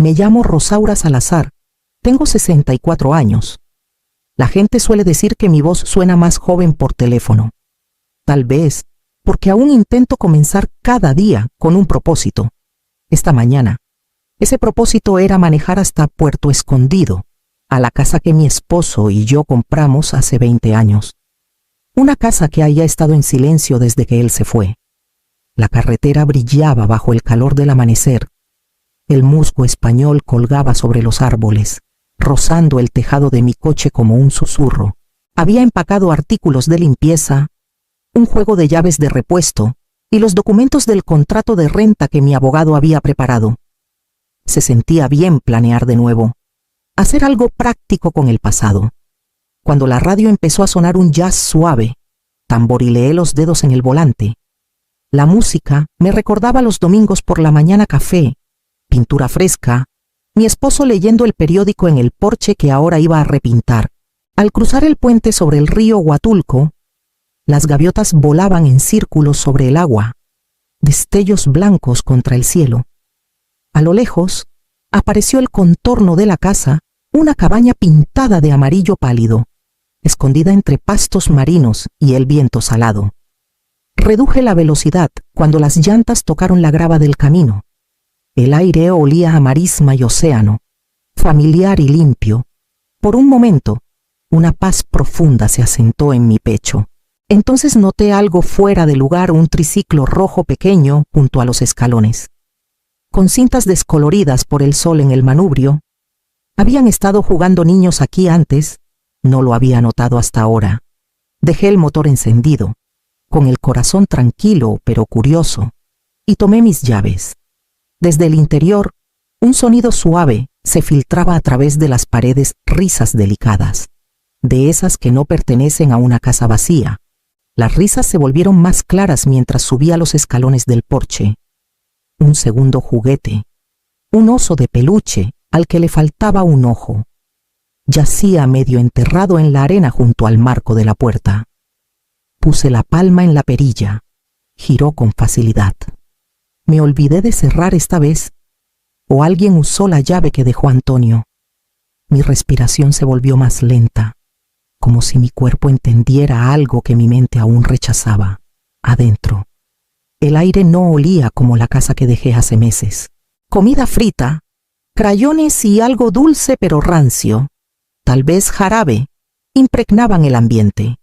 Me llamo Rosaura Salazar. Tengo 64 años. La gente suele decir que mi voz suena más joven por teléfono. Tal vez porque aún intento comenzar cada día con un propósito. Esta mañana, ese propósito era manejar hasta Puerto Escondido, a la casa que mi esposo y yo compramos hace 20 años. Una casa que haya estado en silencio desde que él se fue. La carretera brillaba bajo el calor del amanecer. El musgo español colgaba sobre los árboles, rozando el tejado de mi coche como un susurro. Había empacado artículos de limpieza, un juego de llaves de repuesto y los documentos del contrato de renta que mi abogado había preparado. Se sentía bien planear de nuevo, hacer algo práctico con el pasado. Cuando la radio empezó a sonar un jazz suave, tamborileé los dedos en el volante. La música me recordaba los domingos por la mañana café, pintura fresca, mi esposo leyendo el periódico en el porche que ahora iba a repintar. Al cruzar el puente sobre el río Huatulco, las gaviotas volaban en círculos sobre el agua, destellos blancos contra el cielo. A lo lejos, apareció el contorno de la casa, una cabaña pintada de amarillo pálido, escondida entre pastos marinos y el viento salado. Reduje la velocidad cuando las llantas tocaron la grava del camino. El aire olía a marisma y océano, familiar y limpio. Por un momento, una paz profunda se asentó en mi pecho. Entonces noté algo fuera de lugar, un triciclo rojo pequeño junto a los escalones. Con cintas descoloridas por el sol en el manubrio. ¿Habían estado jugando niños aquí antes? No lo había notado hasta ahora. Dejé el motor encendido, con el corazón tranquilo pero curioso, y tomé mis llaves. Desde el interior, un sonido suave se filtraba a través de las paredes, risas delicadas, de esas que no pertenecen a una casa vacía. Las risas se volvieron más claras mientras subía los escalones del porche. Un segundo juguete, un oso de peluche al que le faltaba un ojo. Yacía medio enterrado en la arena junto al marco de la puerta. Puse la palma en la perilla. Giró con facilidad. ¿Me olvidé de cerrar esta vez? ¿O alguien usó la llave que dejó Antonio? Mi respiración se volvió más lenta, como si mi cuerpo entendiera algo que mi mente aún rechazaba. Adentro. El aire no olía como la casa que dejé hace meses. Comida frita, crayones y algo dulce pero rancio, tal vez jarabe, impregnaban el ambiente.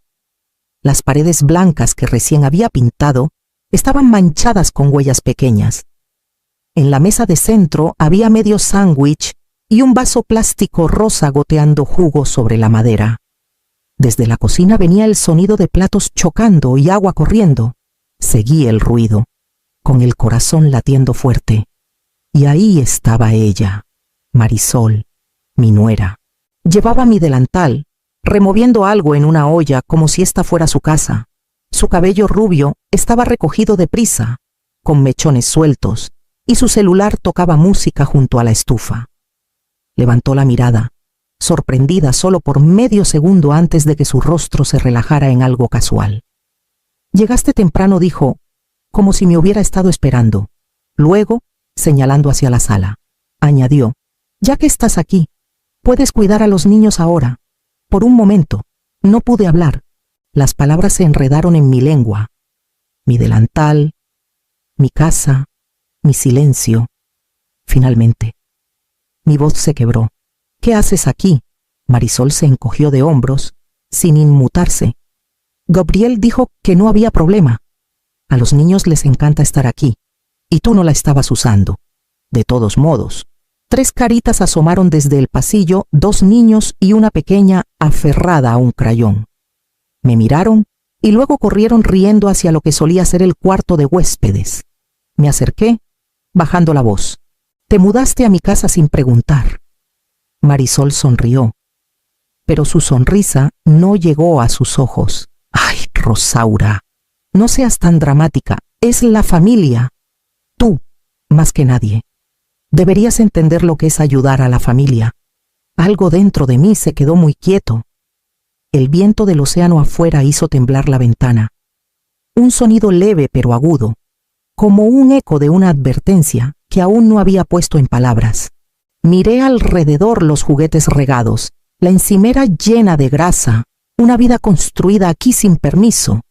Las paredes blancas que recién había pintado estaban manchadas con huellas pequeñas. En la mesa de centro había medio sándwich y un vaso plástico rosa goteando jugo sobre la madera. Desde la cocina venía el sonido de platos chocando y agua corriendo. Seguí el ruido, con el corazón latiendo fuerte. Y ahí estaba ella, Marisol, mi nuera. Llevaba mi delantal, removiendo algo en una olla como si esta fuera su casa. Su cabello rubio estaba recogido deprisa, con mechones sueltos, y su celular tocaba música junto a la estufa. Levantó la mirada, sorprendida solo por medio segundo antes de que su rostro se relajara en algo casual. «Llegaste temprano», dijo, como si me hubiera estado esperando. Luego, señalando hacia la sala, añadió, «Ya que estás aquí, puedes cuidar a los niños ahora». Por un momento, no pude hablar. Las palabras se enredaron en mi lengua. Mi delantal, mi casa, mi silencio. Finalmente, mi voz se quebró. «¿Qué haces aquí?» Marisol se encogió de hombros, sin inmutarse. «Gabriel dijo que no había problema. A los niños les encanta estar aquí, y tú no la estabas usando. De todos modos». 3 caritas asomaron desde el pasillo, 2 niños y una pequeña aferrada a un crayón. Me miraron y luego corrieron riendo hacia lo que solía ser el cuarto de huéspedes. Me acerqué, bajando la voz. «Te mudaste a mi casa sin preguntar». Marisol sonrió, pero su sonrisa no llegó a sus ojos. «Ay, Rosaura, no seas tan dramática. Es la familia. Tú, más que nadie. Deberías entender lo que es ayudar a la familia». Algo dentro de mí se quedó muy quieto. El viento del océano afuera hizo temblar la ventana. Un sonido leve pero agudo, como un eco de una advertencia que aún no había puesto en palabras. Miré alrededor los juguetes regados, la encimera llena de grasa, una vida construida aquí sin permiso,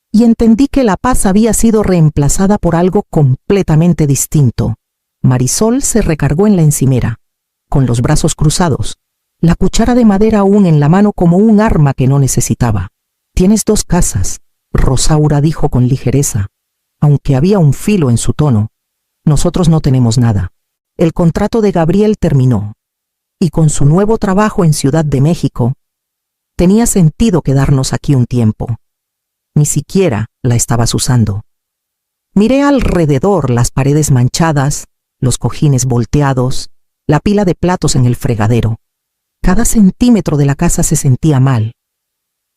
y entendí que la paz había sido reemplazada por algo completamente distinto. Marisol se recargó en la encimera, con los brazos cruzados, la cuchara de madera aún en la mano como un arma que no necesitaba. «Tienes 2 casas», Rosaura dijo con ligereza, aunque había un filo en su tono. «Nosotros no tenemos nada. El contrato de Gabriel terminó, y con su nuevo trabajo en Ciudad de México, tenía sentido quedarnos aquí un tiempo. Ni siquiera la estabas usando». Miré alrededor las paredes manchadas, los cojines volteados, la pila de platos en el fregadero. Cada centímetro de la casa se sentía mal,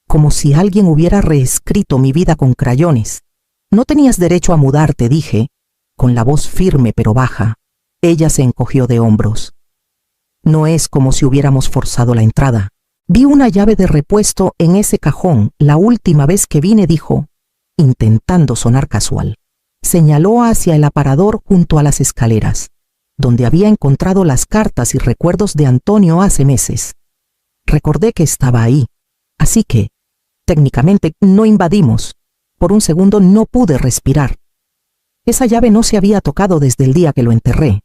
como si alguien hubiera reescrito mi vida con crayones. «No tenías derecho a mudarte», dije, con la voz firme pero baja. Ella se encogió de hombros. «No es como si hubiéramos forzado la entrada. Vi una llave de repuesto en ese cajón la última vez que vine», dijo, intentando sonar casual. Señaló hacia el aparador junto a las escaleras, donde había encontrado las cartas y recuerdos de Antonio hace meses. Recordé que estaba ahí, así que, técnicamente, no invadimos. Por un segundo no pude respirar. Esa llave no se había tocado desde el día que lo enterré.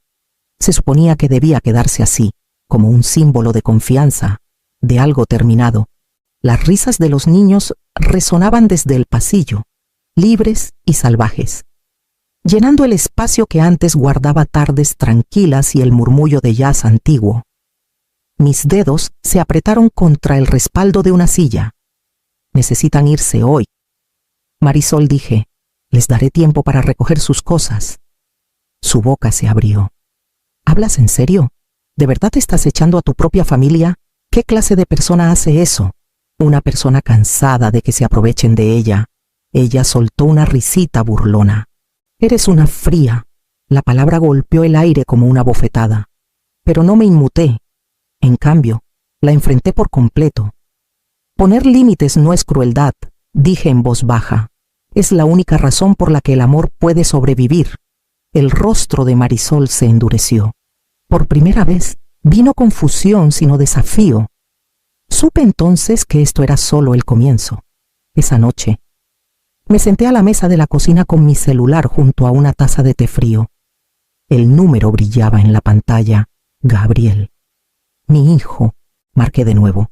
Se suponía que debía quedarse así, como un símbolo de confianza, de algo terminado. Las risas de los niños resonaban desde el pasillo, libres y salvajes, llenando el espacio que antes guardaba tardes tranquilas y el murmullo de jazz antiguo. Mis dedos se apretaron contra el respaldo de una silla. «Necesitan irse hoy». «Marisol», dije, «les daré tiempo para recoger sus cosas». Su boca se abrió. «¿Hablas en serio? ¿De verdad estás echando a tu propia familia? ¿Qué clase de persona hace eso?» «Una persona cansada de que se aprovechen de ella». Ella soltó una risita burlona. «Eres una fría». La palabra golpeó el aire como una bofetada. Pero no me inmuté. En cambio, la enfrenté por completo. «Poner límites no es crueldad», dije en voz baja. «Es la única razón por la que el amor puede sobrevivir». El rostro de Marisol se endureció. Por primera vez, vi no confusión sino desafío. Supe entonces que esto era solo el comienzo. Esa noche, me senté a la mesa de la cocina con mi celular junto a una taza de té frío. El número brillaba en la pantalla. «Gabriel». «Mi hijo», marqué de nuevo.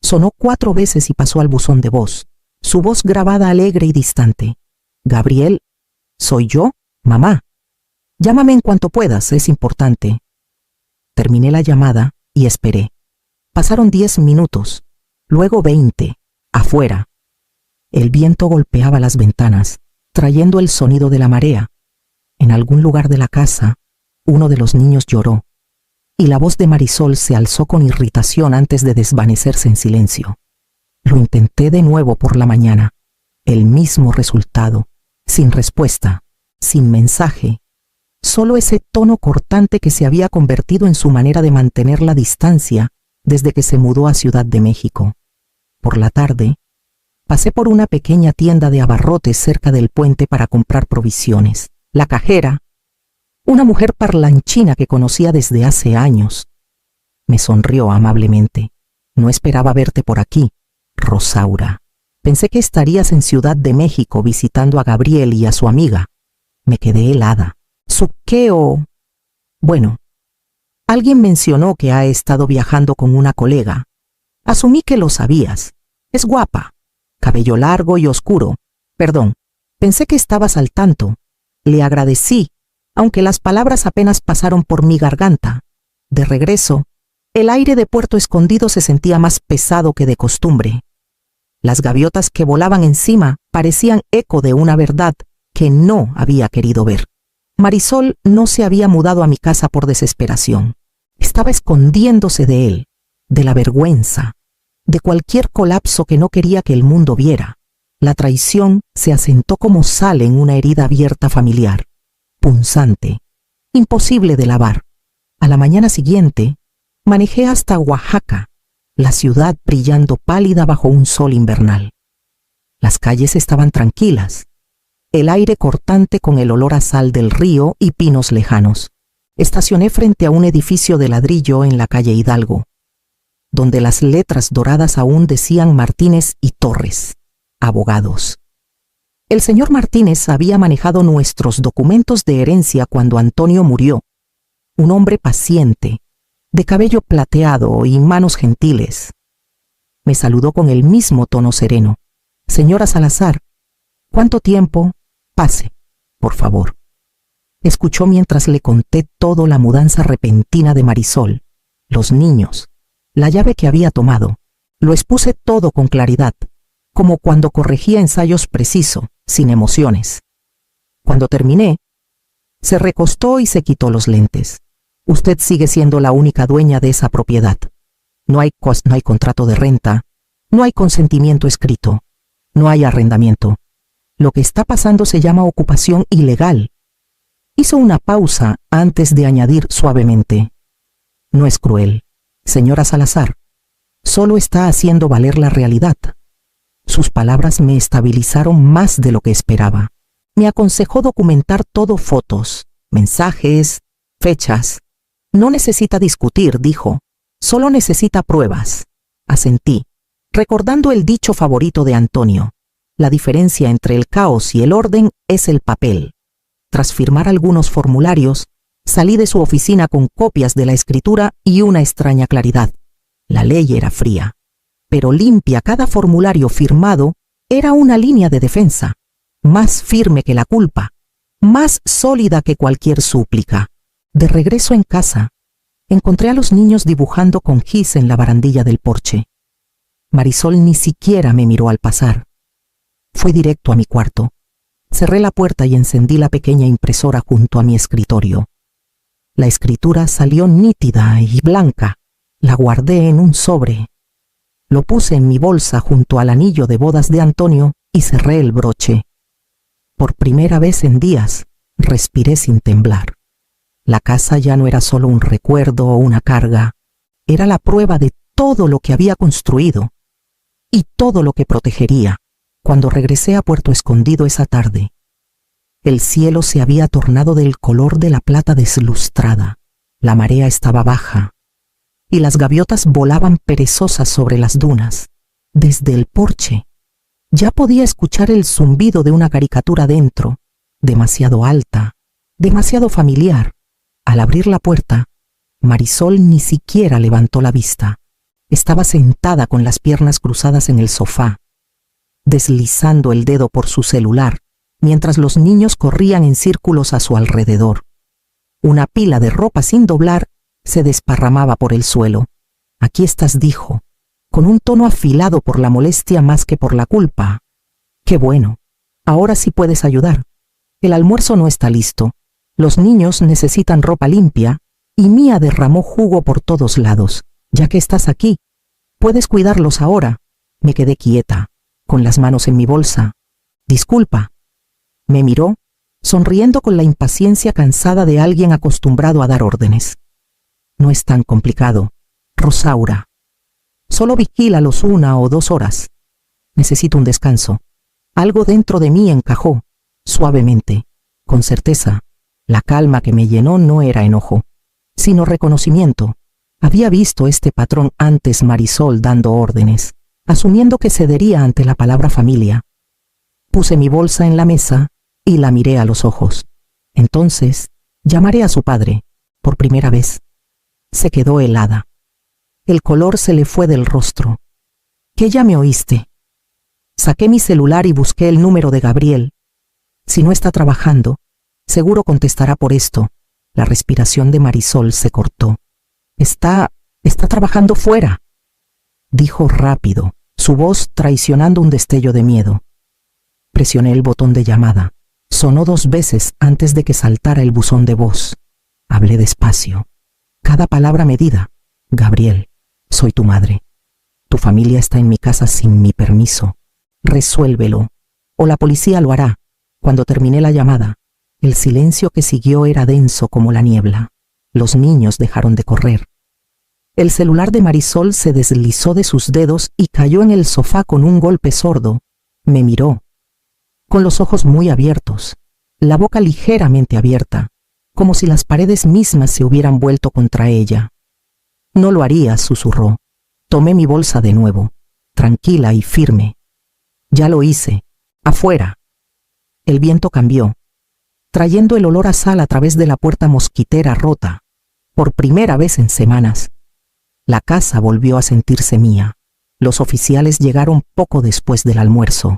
Sonó 4 veces y pasó al buzón de voz, su voz grabada alegre y distante. «Gabriel, ¿soy yo? Mamá. Llámame en cuanto puedas, es importante». Terminé la llamada y esperé. Pasaron 10 minutos, luego 20, afuera. El viento golpeaba las ventanas, trayendo el sonido de la marea. En algún lugar de la casa, uno de los niños lloró, y la voz de Marisol se alzó con irritación antes de desvanecerse en silencio. Lo intenté de nuevo por la mañana. El mismo resultado, sin respuesta, sin mensaje. Solo ese tono cortante que se había convertido en su manera de mantener la distancia desde que se mudó a Ciudad de México. Por la tarde, pasé por una pequeña tienda de abarrotes cerca del puente para comprar provisiones. La cajera, una mujer parlanchina que conocía desde hace años, me sonrió amablemente. «No esperaba verte por aquí, Rosaura. Pensé que estarías en Ciudad de México visitando a Gabriel y a su amiga». Me quedé helada. «¿Qué? Bueno, alguien mencionó que ha estado viajando con una colega. Asumí que lo sabías. Es guapa, cabello largo y oscuro. Perdón, pensé que estabas al tanto». Le agradecí, aunque las palabras apenas pasaron por mi garganta. De regreso, el aire de Puerto Escondido se sentía más pesado que de costumbre. Las gaviotas que volaban encima parecían eco de una verdad que no había querido ver. Marisol no se había mudado a mi casa por desesperación. Estaba escondiéndose de él, de la vergüenza, de cualquier colapso que no quería que el mundo viera. La traición se asentó como sal en una herida abierta familiar, punzante, imposible de lavar. A la mañana siguiente, manejé hasta Oaxaca, la ciudad brillando pálida bajo un sol invernal. Las calles estaban tranquilas, el aire cortante con el olor a sal del río y pinos lejanos. estacioné frente a un edificio de ladrillo en la calle Hidalgo, donde las letras doradas aún decían Martínez y Torres, abogados. El señor Martínez había manejado nuestros documentos de herencia cuando Antonio murió. Un hombre paciente, de cabello plateado y manos gentiles. Me saludó con el mismo tono sereno. Señora Salazar, ¿cuánto tiempo? Pase, por favor. Escuchó mientras le conté todo: la mudanza repentina de Marisol, los niños, la llave que había tomado. Lo expuse todo con claridad, como cuando corregía ensayos preciso, sin emociones. Cuando terminé, se recostó y se quitó los lentes. Usted sigue siendo la única dueña de esa propiedad. No hay contrato de renta, no hay consentimiento escrito, no hay arrendamiento. Lo que está pasando se llama ocupación ilegal. Hizo una pausa antes de añadir suavemente: no es cruel, señora Salazar, solo está haciendo valer la realidad. Sus palabras me estabilizaron más de lo que esperaba. Me aconsejó documentar todo: fotos, mensajes, fechas. No necesita discutir, dijo, solo necesita pruebas. Asentí, recordando el dicho favorito de Antonio: la diferencia entre el caos y el orden es el papel. Tras firmar algunos formularios, salí de su oficina con copias de la escritura y una extraña claridad. La ley era fría, pero limpia. Cada formulario firmado era una línea de defensa, más firme que la culpa, más sólida que cualquier súplica. De regreso en casa, encontré a los niños dibujando con gis en la barandilla del porche. Marisol ni siquiera me miró al pasar. Fue directo a mi cuarto. Cerré la puerta y encendí la pequeña impresora junto a mi escritorio. La escritura salió nítida y blanca. La guardé en un sobre. Lo puse en mi bolsa junto al anillo de bodas de Antonio y cerré el broche. Por primera vez en días, respiré sin temblar. La casa ya no era solo un recuerdo o una carga, era la prueba de todo lo que había construido y todo lo que protegería. Cuando regresé a Puerto Escondido esa tarde, el cielo se había tornado del color de la plata deslustrada, la marea estaba baja y las gaviotas volaban perezosas sobre las dunas. Desde el porche ya podía escuchar el zumbido de una caricatura dentro, demasiado alta, demasiado familiar. Al abrir la puerta, Marisol ni siquiera levantó la vista. Estaba sentada con las piernas cruzadas en el sofá, deslizando el dedo por su celular, mientras los niños corrían en círculos a su alrededor. Una pila de ropa sin doblar se desparramaba por el suelo. Aquí estás, dijo, con un tono afilado por la molestia más que por la culpa. Qué bueno, ahora sí puedes ayudar. El almuerzo no está listo. Los niños necesitan ropa limpia y Mía derramó jugo por todos lados. Ya que estás aquí, puedes cuidarlos ahora. Me quedé quieta, con las manos en mi bolsa. Disculpa. Me miró, sonriendo con la impaciencia cansada de alguien acostumbrado a dar órdenes. No es tan complicado, Rosaura. Solo vigílalos 1 o 2 horas. Necesito un descanso. Algo dentro de mí encajó, suavemente, con certeza. La calma que me llenó no era enojo, sino reconocimiento. Había visto este patrón antes: Marisol dando órdenes, asumiendo que cedería ante la palabra familia. Puse mi bolsa en la mesa y la miré a los ojos. Entonces, llamaré a su padre, por primera vez. Se quedó helada. El color se le fue del rostro. ¿Qué ya me oíste? Saqué mi celular y busqué el número de Gabriel. Si no está trabajando, seguro contestará por esto. La respiración de Marisol se cortó. Está trabajando fuera, dijo rápido, su voz traicionando un destello de miedo. Presioné el botón de llamada. Sonó 2 veces antes de que saltara el buzón de voz. Hablé despacio, cada palabra medida. Gabriel, soy tu madre. Tu familia está en mi casa sin mi permiso. Resuélvelo, o la policía lo hará. Cuando terminé la llamada, el silencio que siguió era denso como la niebla. Los niños dejaron de correr. El celular de Marisol se deslizó de sus dedos y cayó en el sofá con un golpe sordo. Me miró, con los ojos muy abiertos, la boca ligeramente abierta, como si las paredes mismas se hubieran vuelto contra ella. No lo haría, susurró. Tomé mi bolsa de nuevo, tranquila y firme. Ya lo hice. Afuera. El viento cambió, trayendo el olor a sal a través de la puerta mosquitera rota. Por primera vez en semanas, la casa volvió a sentirse mía. Los oficiales llegaron poco después del almuerzo.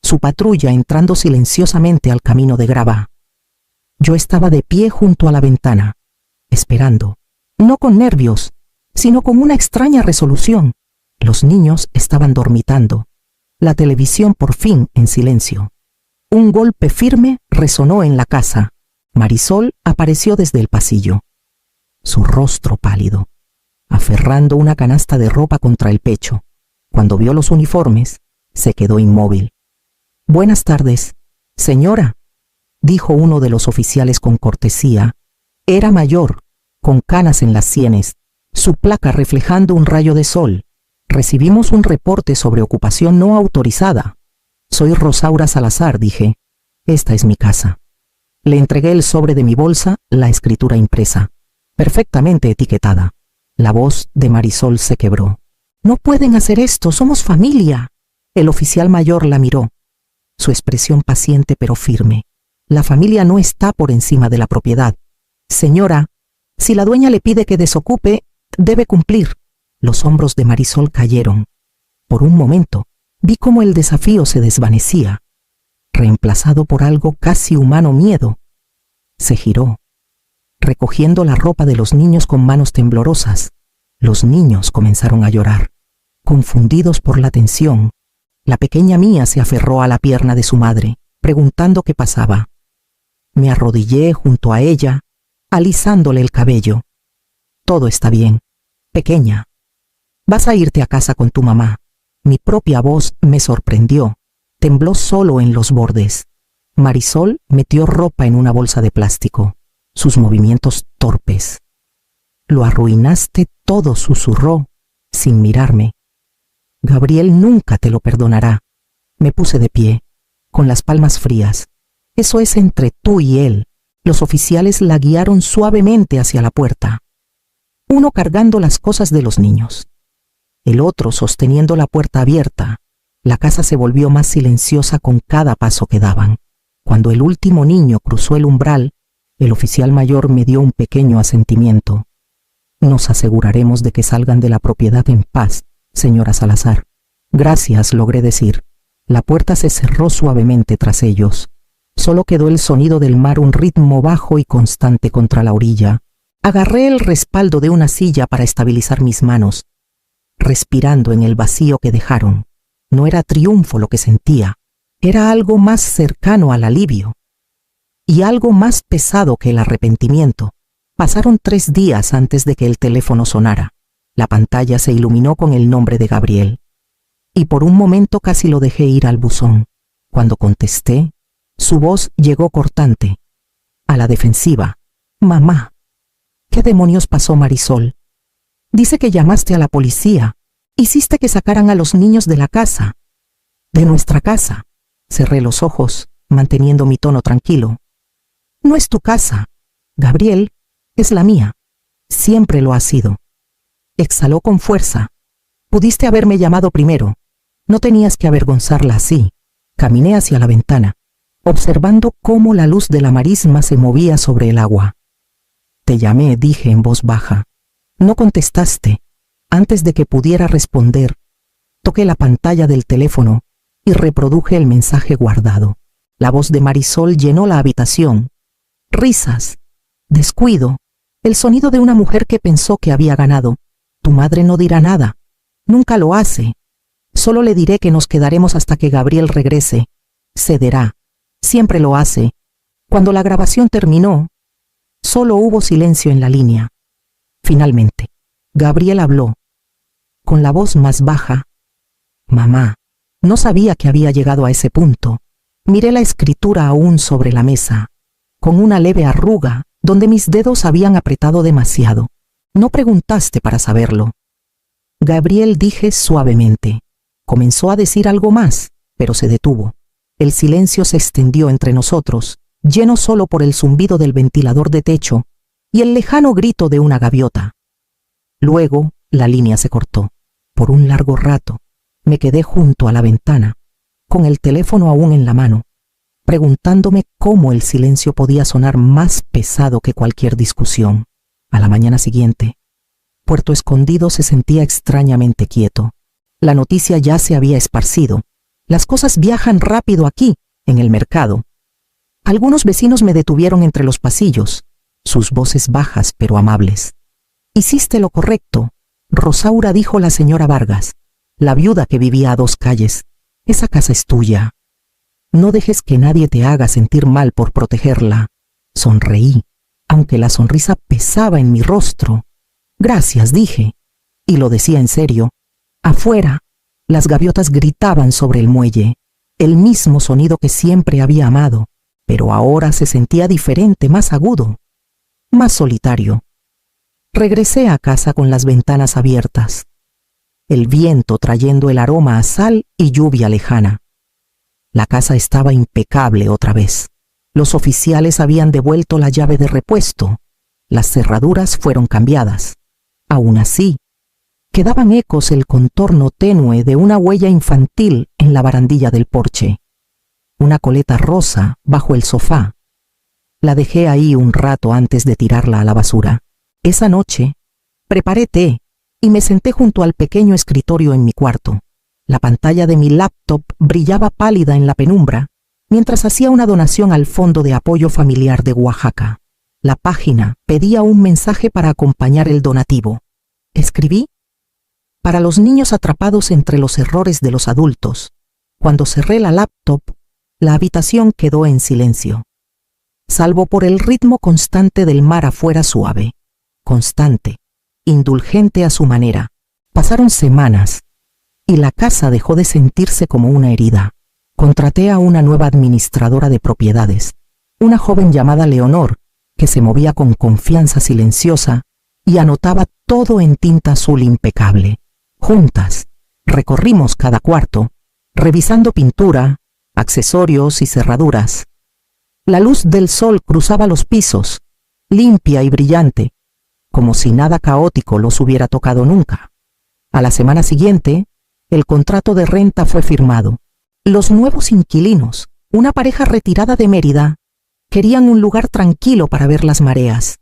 Su patrulla entrando silenciosamente al camino de grava. Yo estaba de pie junto a la ventana, esperando, no con nervios, sino con una extraña resolución. Los niños estaban dormitando. La televisión por fin en silencio. Un golpe firme resonó en la casa. Marisol apareció desde el pasillo. Su rostro pálido, aferrando una canasta de ropa contra el pecho. Cuando vio los uniformes, se quedó inmóvil. «Buenas tardes, señora», dijo uno de los oficiales con cortesía. Era mayor, con canas en las sienes, su placa reflejando un rayo de sol. «Recibimos un reporte sobre ocupación no autorizada». «Soy Rosaura Salazar», dije. «Esta es mi casa». Le entregué el sobre de mi bolsa, la escritura impresa, perfectamente etiquetada. La voz de Marisol se quebró. «No pueden hacer esto, somos familia». El oficial mayor la miró, su expresión paciente pero firme. «La familia no está por encima de la propiedad. Señora, si la dueña le pide que desocupe, debe cumplir». Los hombros de Marisol cayeron. Por un momento, vi cómo el desafío se desvanecía, reemplazado por algo casi humano: miedo. Se giró, recogiendo la ropa de los niños con manos temblorosas. Los niños comenzaron a llorar, confundidos por la tensión. La pequeña Mía se aferró a la pierna de su madre, preguntando qué pasaba. Me arrodillé junto a ella, alisándole el cabello. «Todo está bien, pequeña. Vas a irte a casa con tu mamá». Mi propia voz me sorprendió. Tembló solo en los bordes. Marisol metió ropa en una bolsa de plástico, sus movimientos torpes. «Lo arruinaste todo», susurró, sin mirarme. «Gabriel nunca te lo perdonará». Me puse de pie, con las palmas frías. «Eso es entre tú y él». Los oficiales la guiaron suavemente hacia la puerta, uno cargando las cosas de los niños, el otro sosteniendo la puerta abierta. La casa se volvió más silenciosa con cada paso que daban. Cuando el último niño cruzó el umbral, el oficial mayor me dio un pequeño asentimiento. «Nos aseguraremos de que salgan de la propiedad en paz, señora Salazar». «Gracias», logré decir. La puerta se cerró suavemente tras ellos. Solo quedó el sonido del mar, un ritmo bajo y constante contra la orilla. Agarré el respaldo de una silla para estabilizar mis manos, respirando en el vacío que dejaron. No era triunfo lo que sentía, era algo más cercano al alivio y algo más pesado que el arrepentimiento. Pasaron 3 días antes de que el teléfono sonara. La pantalla se iluminó con el nombre de Gabriel, y por un momento casi lo dejé ir al buzón. Cuando contesté, su voz llegó cortante, a la defensiva. «Mamá». «¿Qué demonios pasó, Marisol? Dice que llamaste a la policía. Hiciste que sacaran a los niños de la casa». «De nuestra casa». Cerré los ojos, manteniendo mi tono tranquilo. «No es tu casa, Gabriel, es la mía. Siempre lo ha sido». Exhaló con fuerza. «Pudiste haberme llamado primero. No tenías que avergonzarla así». Caminé hacia la ventana, observando cómo la luz de la marisma se movía sobre el agua. «Te llamé», dije en voz baja. «No contestaste». Antes de que pudiera responder, toqué la pantalla del teléfono y reproduje el mensaje guardado. La voz de Marisol llenó la habitación. Risas, descuido, el sonido de una mujer que pensó que había ganado. «Tu madre no dirá nada. Nunca lo hace. Solo le diré que nos quedaremos hasta que Gabriel regrese. Cederá. Siempre lo hace». Cuando la grabación terminó, solo hubo silencio en la línea. Finalmente, Gabriel habló, con la voz más baja. «Mamá». No sabía que había llegado a ese punto. Miré la escritura aún sobre la mesa, con una leve arruga donde mis dedos habían apretado demasiado. «No preguntaste para saberlo». «Gabriel», dije suavemente. Comenzó a decir algo más, pero se detuvo. El silencio se extendió entre nosotros. lleno solo por el zumbido del ventilador de techo y el lejano grito de una gaviota. Luego la línea se cortó. Por un largo rato me quedé junto a la ventana, con el teléfono aún en la mano, preguntándome cómo el silencio podía sonar más pesado que cualquier discusión. A la mañana siguiente, Puerto Escondido se sentía extrañamente quieto. La noticia ya se había esparcido. Las cosas viajan rápido aquí, en el mercado. Algunos vecinos me detuvieron entre los pasillos, sus voces bajas pero amables. «Hiciste lo correcto», Rosaura, dijo la señora Vargas, la viuda que vivía a 2 calles. «Esa casa es tuya. No dejes que nadie te haga sentir mal por protegerla». Sonreí, aunque la sonrisa pesaba en mi rostro. «Gracias», dije, y lo decía en serio. Afuera, las gaviotas gritaban sobre el muelle, el mismo sonido que siempre había amado, pero ahora se sentía diferente, más agudo, más solitario. Regresé a casa con las ventanas abiertas, el viento trayendo el aroma a sal y lluvia lejana. La casa estaba impecable otra vez. Los oficiales habían devuelto la llave de repuesto. Las cerraduras fueron cambiadas. Aún así, quedaban ecos el contorno tenue de una huella infantil en la barandilla del porche. Una coleta rosa bajo el sofá. La dejé ahí un rato antes de tirarla a la basura. Esa noche, preparé té y me senté junto al pequeño escritorio en mi cuarto. La pantalla de mi laptop brillaba pálida en la penumbra, mientras hacía una donación al Fondo de Apoyo Familiar de Oaxaca. La página pedía un mensaje para acompañar el donativo. Escribí: «Para los niños atrapados entre los errores de los adultos». Cuando cerré la laptop, la habitación quedó en silencio, salvo por el ritmo constante del mar afuera, suave, constante, indulgente a su manera. Pasaron semanas y la casa dejó de sentirse como una herida. Contraté a una nueva administradora de propiedades, una joven llamada Leonor, que se movía con confianza silenciosa y anotaba todo en tinta azul impecable. Juntas, recorrimos cada cuarto, revisando pintura, accesorios y cerraduras. La luz del sol cruzaba los pisos, limpia y brillante, como si nada caótico los hubiera tocado nunca. A la semana siguiente, el contrato de renta fue firmado. Los nuevos inquilinos, una pareja retirada de Mérida, querían un lugar tranquilo para ver las mareas.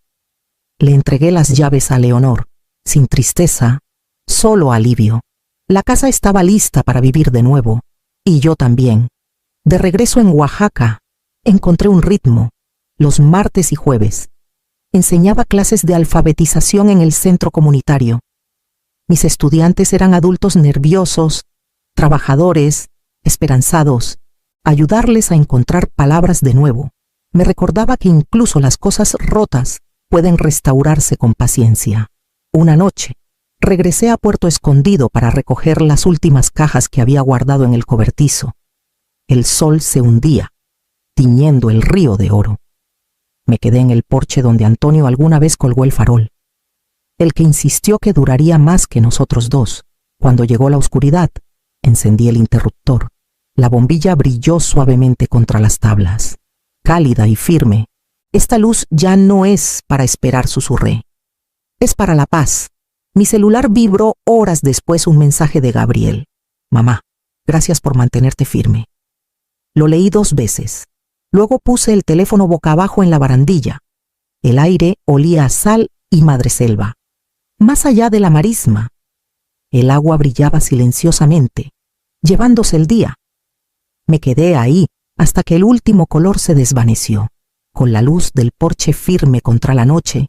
Le entregué las llaves a Leonor, sin tristeza, solo alivio. La casa estaba lista para vivir de nuevo, y yo también. De regreso en Oaxaca, encontré un ritmo. Los martes y jueves enseñaba clases de alfabetización en el centro comunitario. Mis estudiantes eran adultos nerviosos, trabajadores, esperanzados. Ayudarles a encontrar palabras de nuevo me recordaba que incluso las cosas rotas pueden restaurarse con paciencia. Una noche, regresé a Puerto Escondido para recoger las últimas cajas que había guardado en el cobertizo. El sol se hundía, tiñendo el río de oro. Me quedé en el porche donde Antonio alguna vez colgó el farol, el que insistió que duraría más que nosotros dos. Cuando llegó la oscuridad, encendí el interruptor. La bombilla brilló suavemente contra las tablas, cálida y firme. «Esta luz ya no es para esperar», susurré. «Es para la paz». Mi celular vibró horas después un mensaje de Gabriel. «Mamá, gracias por mantenerte firme». Lo leí 2 veces. Luego puse el teléfono boca abajo en la barandilla. El aire olía a sal y madreselva. Más allá de la marisma, el agua brillaba silenciosamente, llevándose el día. Me quedé ahí hasta que el último color se desvaneció. Con la luz del porche firme contra la noche,